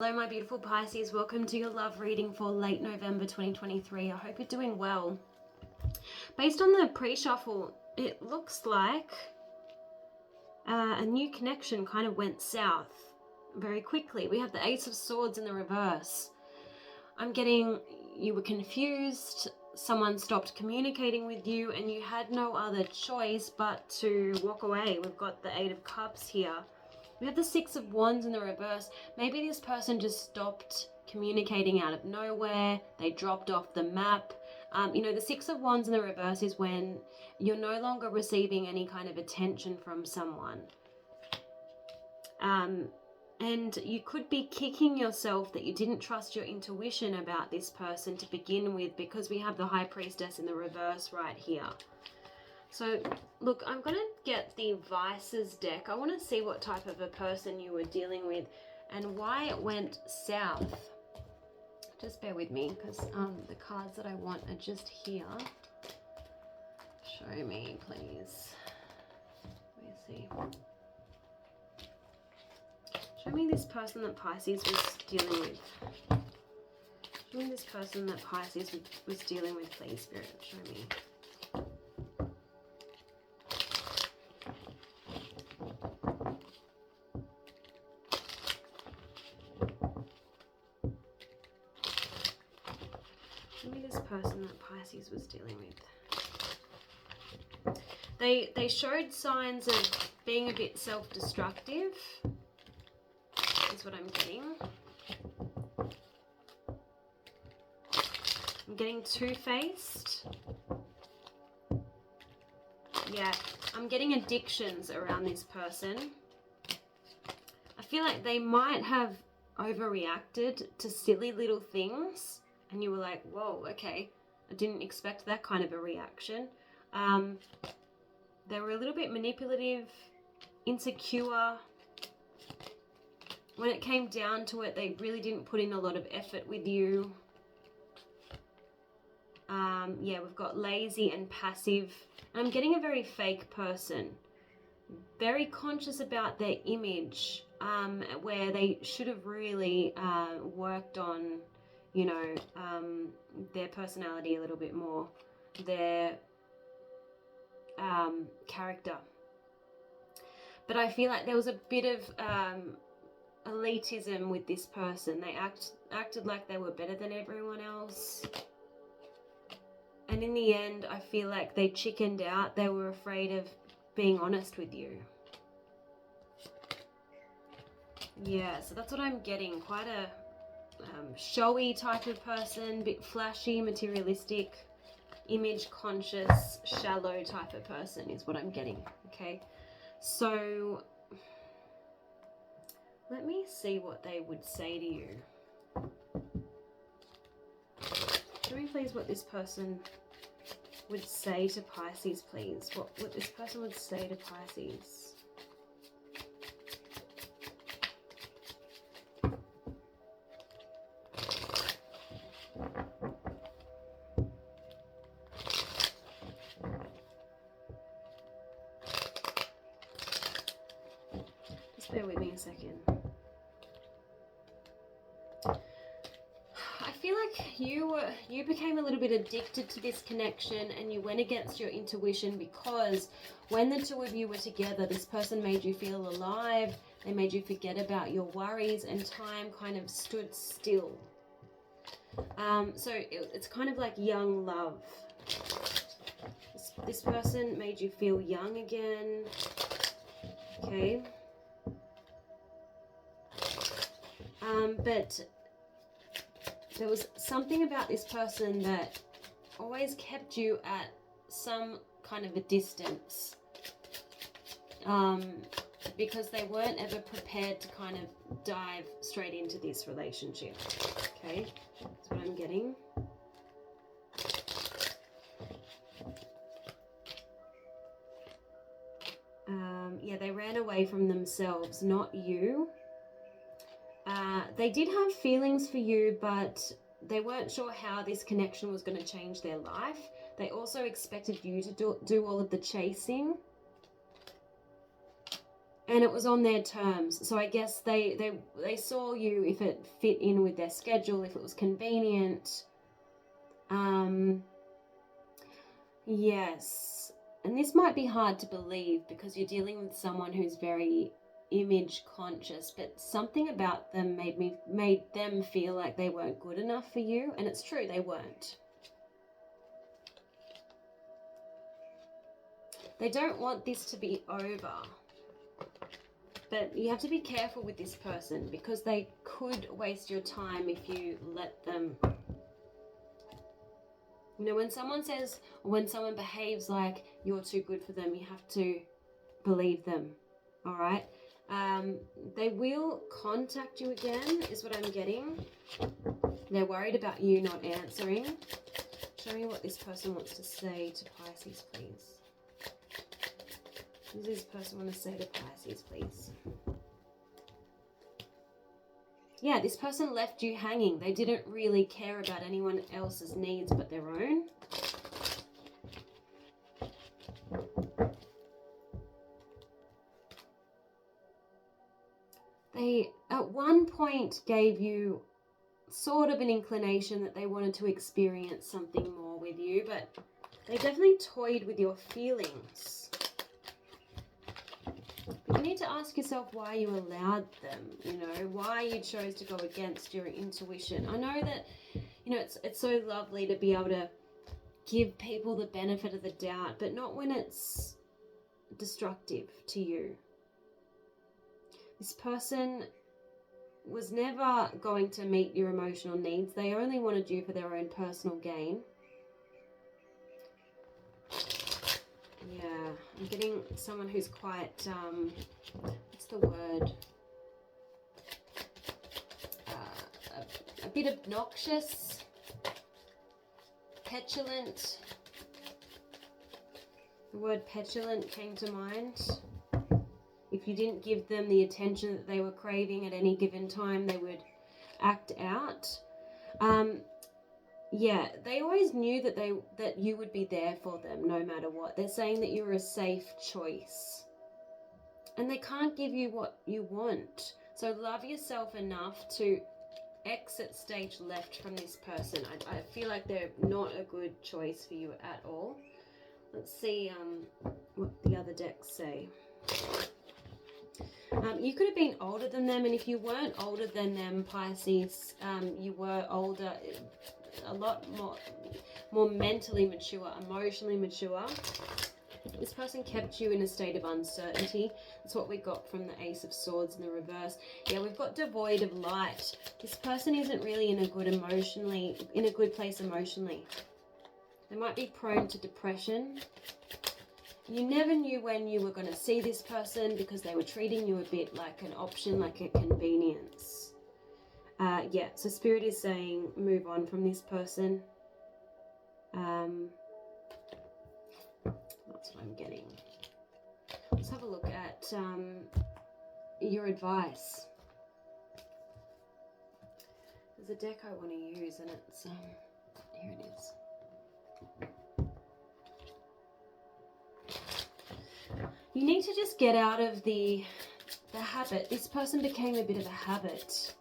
Hello my beautiful Pisces, welcome to your love reading for late November 2023. I hope you're doing well. Based on the pre-shuffle, it looks like a new connection kind of went south very quickly. We have the Ace of Swords in the reverse. I'm getting you were confused, someone stopped communicating with you and you had no other choice but to walk away. We've got the Eight of Cups here. We have the Six of Wands in the reverse. Maybe this person just stopped communicating out of nowhere. They dropped off the map. The Six of Wands in the reverse is when you're no longer receiving any kind of attention from someone. And you could be kicking yourself that you didn't trust your intuition about this person to begin with, because we have the High Priestess in the reverse right here. So, look, I'm going to get the Vices deck. I want to see what type of a person you were dealing with and why it went south. Just bear with me, because the cards that I want are just here. Show me, please. Let me see. Show me this person that Pisces was dealing with. Show me this person that Pisces was dealing with, please, Spirit. Show me. Person that Pisces was dealing with. They showed signs of being a bit self-destructive, is what I'm getting. I'm getting two-faced. Yeah, I'm getting addictions around this person. I feel like they might have overreacted to silly little things. And you were like, whoa, okay, I didn't expect that kind of a reaction. They were a little bit manipulative, insecure. When it came down to it, they really didn't put in a lot of effort with you. Yeah, we've got lazy and passive. And I'm getting a very fake person. Very conscious about their image, where they should have really worked on their personality a little bit more, their character. But I feel like there was a bit of elitism with this person. They acted like they were better than everyone else. And in the end, I feel like they chickened out. They were afraid of being honest with you. Yeah, so that's what I'm getting. Quite a showy type of person, bit flashy, materialistic, image conscious, shallow type of person is what I'm getting. Okay, so let me see what they would say to you. Show me please what this person would say to Pisces, please. What this person would say to Pisces. Bear with me a second. I feel like you became a little bit addicted to this connection and you went against your intuition, because when the two of you were together, this person made you feel alive. They made you forget about your worries and time kind of stood still. So it's kind of like young love. This person made you feel young again. Okay. But there was something about this person that always kept you at some kind of a distance, because they weren't ever prepared to kind of dive straight into this relationship. Okay, that's what I'm getting. Yeah, they ran away from themselves, not you. They did have feelings for you, but they weren't sure how this connection was going to change their life. They also expected you to do all of the chasing. and it was on their terms. So I guess they saw you if it fit in with their schedule, if it was convenient. Yes. And this might be hard to believe because you're dealing with someone who's very image conscious, but something about them made them feel like they weren't good enough for you, and it's true, they weren't. They don't want this to be over. But you have to be careful with this person because they could waste your time if you let them. You know, when someone says, or when someone behaves like you're too good for them, you have to believe them, all right? They will contact you again, is what I'm getting. They're worried about you not answering. Show me what this person wants to say to Pisces, please. What does this person want to say to Pisces, please? Yeah, this person left you hanging. They didn't really care about anyone else's needs but their own. They, at one point, gave you sort of an inclination that they wanted to experience something more with you, but they definitely toyed with your feelings. But you need to ask yourself why you allowed them, you know, why you chose to go against your intuition. I know that, you know, it's so lovely to be able to give people the benefit of the doubt, but not when it's destructive to you. This person was never going to meet your emotional needs. They only wanted you for their own personal gain. Yeah, I'm getting someone who's quite, what's the word? A bit obnoxious, petulant. The word petulant came to mind. If you didn't give them the attention that they were craving at any given time, they would act out. Yeah, they always knew that you would be there for them no matter what. They're saying that you're a safe choice. And they can't give you what you want. So love yourself enough to exit stage left from this person. I feel like they're not a good choice for you at all. Let's see what the other decks say. You could have been older than them, and if you weren't older than them, Pisces, you were older, a lot more mentally mature, emotionally mature. This person kept you in a state of uncertainty. That's what we got from the Ace of Swords in the reverse. Yeah, we've got devoid of light. This person isn't really in a good place emotionally. They might be prone to depression. You never knew when you were going to see this person because they were treating you a bit like an option, like a convenience. Yeah, so Spirit is saying move on from this person. That's what I'm getting. Let's have a look at your advice. There's a deck I want to use, and it's here it is. You need to just get out of the habit. This person became a bit of a habit.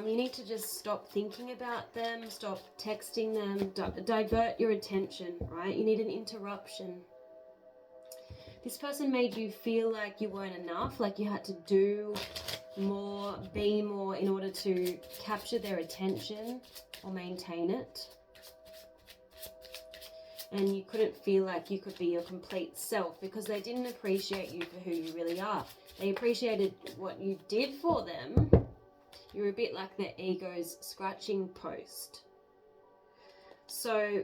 You need to just stop thinking about them, stop texting them, divert your attention, right? You need an interruption. This person made you feel like you weren't enough, like you had to do more, be more in order to capture their attention or maintain it. And you couldn't feel like you could be your complete self because they didn't appreciate you for who you really are. They appreciated what you did for them. You're a bit like their ego's scratching post. So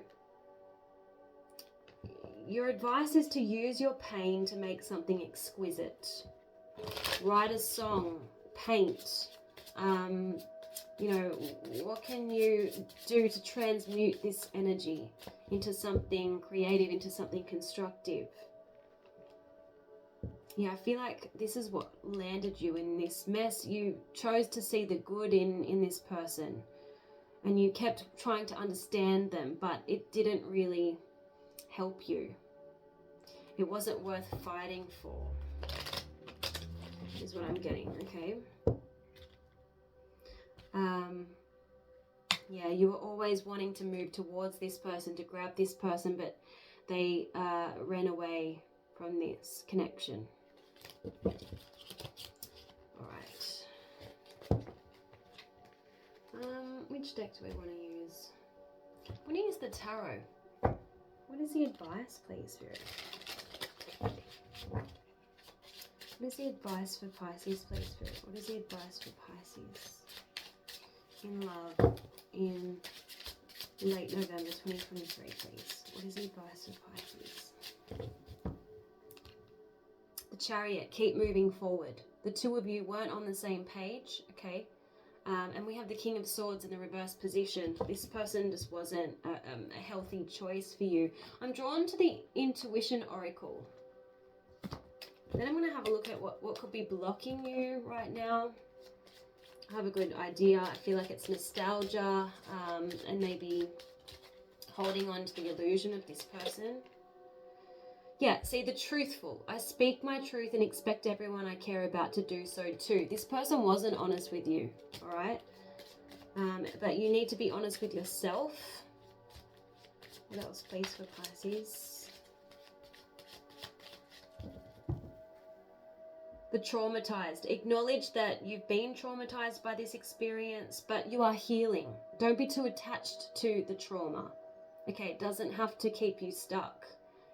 your advice is to use your pain to make something exquisite. Write a song, paint. You know, what can you do to transmute this energy into something creative, into something constructive? Yeah, I feel like this is what landed you in this mess. You chose to see the good in this person, and you kept trying to understand them, but it didn't really help you. It wasn't worth fighting for. is what I'm getting, okay? Yeah, you were always wanting to move towards this person, to grab this person, but they ran away from this connection. All right. Which deck do we want to use? I want to use the tarot. What is the advice, please, Spirit? What is the advice for Pisces, please, Spirit? What is the advice for Pisces in love in late November 2023, please? What is the advice for Pisces? The Chariot, keep moving forward. The two of you weren't on the same page, okay? And we have the King of Swords in the reverse position. This person just wasn't a healthy choice for you. I'm drawn to the Intuition Oracle. Then I'm going to have a look at what could be blocking you right now. I have a good idea. I feel like it's nostalgia and maybe holding on to the illusion of this person. Yeah, see, the truthful. I speak my truth and expect everyone I care about to do so too. This person wasn't honest with you, all right? But you need to be honest with yourself. What else, please, for Pisces? The traumatized. Acknowledge that you've been traumatized by this experience, but you are healing. Don't be too attached to the trauma. Okay, it doesn't have to keep you stuck.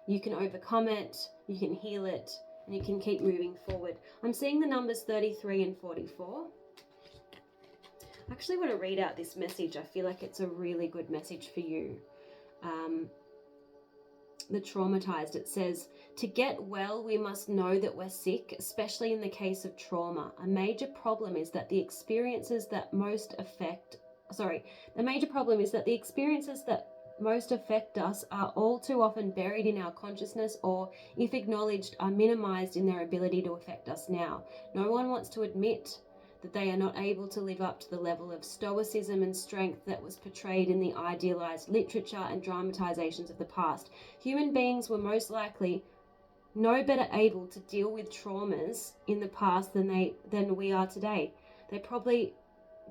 You can overcome it, you can heal it, and you can keep moving forward. I'm seeing the numbers 33 and 44. I actually want to read out this message. I feel like it's a really good message for you. The traumatized, it says, to get well, we must know that we're sick, especially in the case of trauma. A major problem is that the experiences that most affect us are all too often buried in our consciousness, or if acknowledged, are minimized in their ability to affect us now. No one wants to admit that they are not able to live up to the level of stoicism and strength that was portrayed in the idealized literature and dramatizations of the past. Human beings were most likely no better able to deal with traumas in the past than we are today. They probably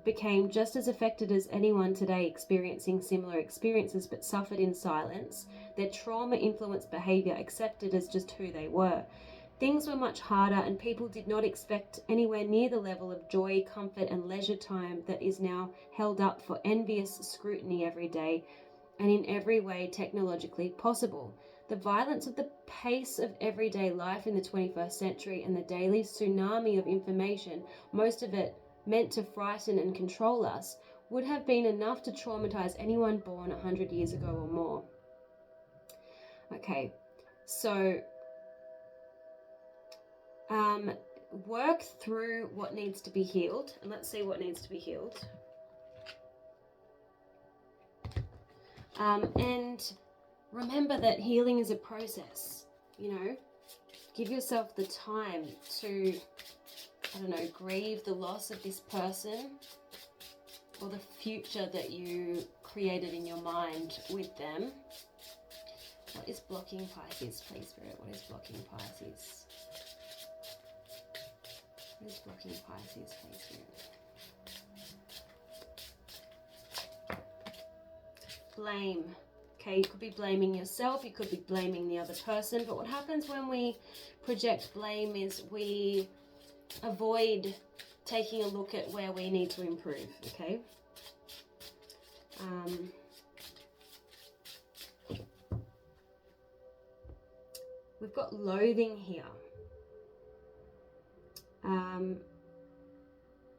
became just as affected as anyone today experiencing similar experiences, but suffered in silence. Their trauma influenced behavior, accepted as just who they were. Things were much harder, and people did not expect anywhere near the level of joy, comfort, and leisure time that is now held up for envious scrutiny every day and in every way technologically possible. The violence of the pace of everyday life in the 21st century and the daily tsunami of information, most of it meant to frighten and control us, would have been enough to traumatize anyone born 100 years ago or more. Okay, so work through what needs to be healed, and let's see what needs to be healed. And remember that healing is a process, you know. Give yourself the time to, I don't know, grieve the loss of this person or the future that you created in your mind with them. What is blocking Pisces, please, Spirit? What is blocking Pisces? What is blocking Pisces, please, Spirit? Blame. Okay, you could be blaming yourself, you could be blaming the other person, but what happens when we project blame is we avoid taking a look at where we need to improve, okay? We've got loathing here.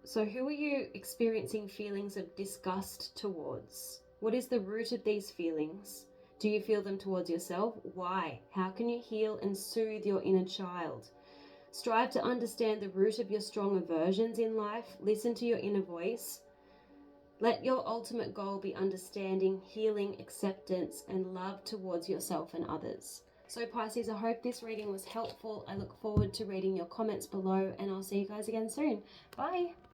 So who are you experiencing feelings of disgust towards? What is the root of these feelings? Do you feel them towards yourself? Why? How can you heal and soothe your inner child? Strive to understand the root of your strong aversions in life. Listen to your inner voice. Let your ultimate goal be understanding, healing, acceptance, and love towards yourself and others. So Pisces, I hope this reading was helpful. I look forward to reading your comments below, and I'll see you guys again soon. Bye.